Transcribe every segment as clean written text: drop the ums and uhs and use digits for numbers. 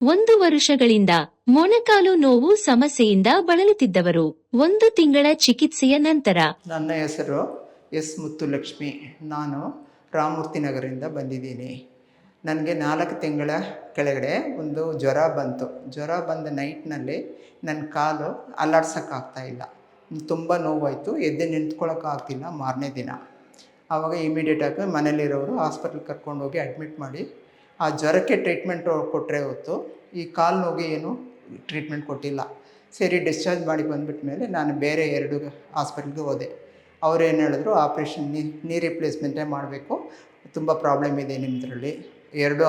1 ವರ್ಷಗಳಿಂದ ಮೊಣಕಾಲು ನೋವು ಸಮಸ್ಯೆಯಿಂದ ಬಳಲುತ್ತಿದ್ದವರು 1 ತಿಂಗಳ ಚಿಕಿತ್ಸೆಯ ನಂತರ. ನನ್ನ ಹೆಸರು ಎಸ್ ಮುತ್ತುಲಕ್ಷ್ಮಿ. ನಾನು ರಾಮಮೂರ್ತಿ ನಗರದಿಂದ ಬಂದಿದ್ದೀನಿ. ನನಗೆ 4 ತಿಂಗಳ ಕೆಳಗಡೆ ಒಂದು ಜ್ವರ ಬಂತು. ಜ್ವರ ಬಂದ ನೈಟ್ನಲ್ಲಿ ನನ್ನ ಕಾಲು ಅಲ್ಲಾಡ್ಸೋಕ್ಕಾಗ್ತಾಯಿಲ್ಲ. ತುಂಬ ನೋವಾಯಿತು. ಎದ್ದು ನಿಂತ್ಕೊಳ್ಳೋಕ್ಕಾಗ್ತಿಲ್ಲ ಮಾರನೇ ದಿನ. ಆವಾಗ ಇಮಿಡಿಯೇಟಾಗಿ ಮನೇಲಿರೋರು ಹಾಸ್ಪಿಟ್ಲಿಗೆ ಕರ್ಕೊಂಡೋಗಿ ಅಡ್ಮಿಟ್ ಮಾಡಿ ಆ ಜ್ವರಕ್ಕೆ ಟ್ರೀಟ್ಮೆಂಟ್ ಕೊಟ್ಟರೆ ಹೊತ್ತು ಈ ಕಾಲು ನೋವಿಗೆ ಏನು ಟ್ರೀಟ್ಮೆಂಟ್ ಕೊಟ್ಟಿಲ್ಲ. ಸರಿ ಡಿಸ್ಚಾರ್ಜ್ ಮಾಡಿ ಬಂದ್ಬಿಟ್ಟ ಮೇಲೆ ನಾನು ಬೇರೆ 2 ಹಾಸ್ಪಿಟ್ಲಿಗೆ ಹೋದೆ. ಅವ್ರು ಏನು ಹೇಳಿದ್ರು, ಆಪ್ರೇಷನ್ ನೀ ರಿಪ್ಲೇಸ್ಮೆಂಟೇ ಮಾಡಬೇಕು, ತುಂಬ ಪ್ರಾಬ್ಲಮ್ ಇದೆ ನಿಮ್ಮದ್ರಲ್ಲಿ, 2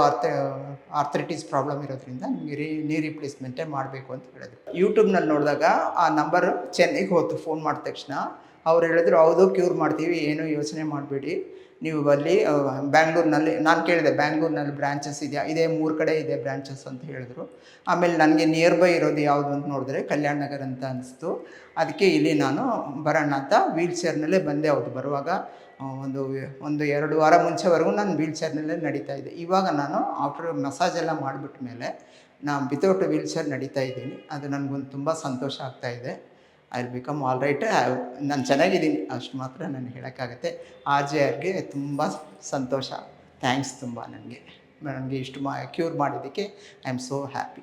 ಆರ್ಥ್ರೈಟಿಸ್ ಪ್ರಾಬ್ಲಮ್ ಇರೋದ್ರಿಂದ ನಿಮಗೆ ನೀ ರಿಪ್ಲೇಸ್ಮೆಂಟೇ ಮಾಡಬೇಕು ಅಂತ ಹೇಳಿದ್ರು. ಯೂಟ್ಯೂಬ್ನಲ್ಲಿ ನೋಡಿದಾಗ ಆ ನಂಬರ್ ಚೆನ್ನೈಗೆ ಹೋಯ್ತು. ಫೋನ್ ಮಾಡಿದ ತಕ್ಷಣ ಅವ್ರು ಹೇಳಿದ್ರು, ಹೌದು ಕ್ಯೂರ್ ಮಾಡ್ತೀವಿ, ಏನೂ ಯೋಚನೆ ಮಾಡಬೇಡಿ, ನೀವು ಅಲ್ಲಿ ಬ್ಯಾಂಗ್ಳೂರಿನಲ್ಲಿ. ನಾನು ಕೇಳಿದೆ, ಬ್ಯಾಂಗ್ಳೂರಿನಲ್ಲಿ ಬ್ರ್ಯಾಂಚಸ್ ಇದೆಯಾ? ಇದೇ 3 ಕಡೆ ಇದೆ ಬ್ರ್ಯಾಂಚಸ್ ಅಂತ ಹೇಳಿದ್ರು. ಆಮೇಲೆ ನನಗೆ ನಿಯರ್ ಬೈ ಇರೋದು ಯಾವುದು ಅಂತ ನೋಡಿದ್ರೆ ಕಲ್ಯಾಣ ನಗರ ಅಂತ ಅನಿಸ್ತು. ಅದಕ್ಕೆ ಇಲ್ಲಿ ನಾನು ಬರೋಣ ಅಂತ ವೀಲ್ ಚೇರ್ನಲ್ಲೇ ಬಂದೆ. ಅವ್ರು ಬರುವಾಗ ಒಂದು 2 ವಾರ ಮುಂಚೆವರೆಗೂ ನಾನು ವೀಲ್ ಚೇರ್ನಲ್ಲೇ ನಡೀತಾ ಇದ್ದೆ. ಇವಾಗ ನಾನು ಆಫ್ಟರ್ ಮಸಾಜ್ ಎಲ್ಲ ಮಾಡಿಬಿಟ್ಟ ಮೇಲೆ ನಾನು ವಿತೌಟ್ ವೀಲ್ ಚೇರ್ ನಡೀತಾ ಇದ್ದೀನಿ. ಅದು ನನಗೊಂದು ತುಂಬ ಸಂತೋಷ ಆಗ್ತಾಯಿದೆ. I will become all right. ನಾನು ಚೆನ್ನಾಗಿದ್ದೀನಿ, ಅಷ್ಟು ಮಾತ್ರ ನಾನು ಹೇಳೋಕ್ಕಾಗತ್ತೆ. RJRಗೆ ತುಂಬ ಸಂತೋಷ, ಥ್ಯಾಂಕ್ಸ್ ತುಂಬ. ನನಗೆ ಇಷ್ಟು ಕ್ಯೂರ್ ಮಾಡಿದ್ದಕ್ಕೆ I am so happy.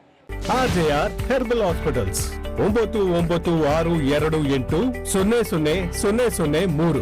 RJR herbal hospitals 9962280003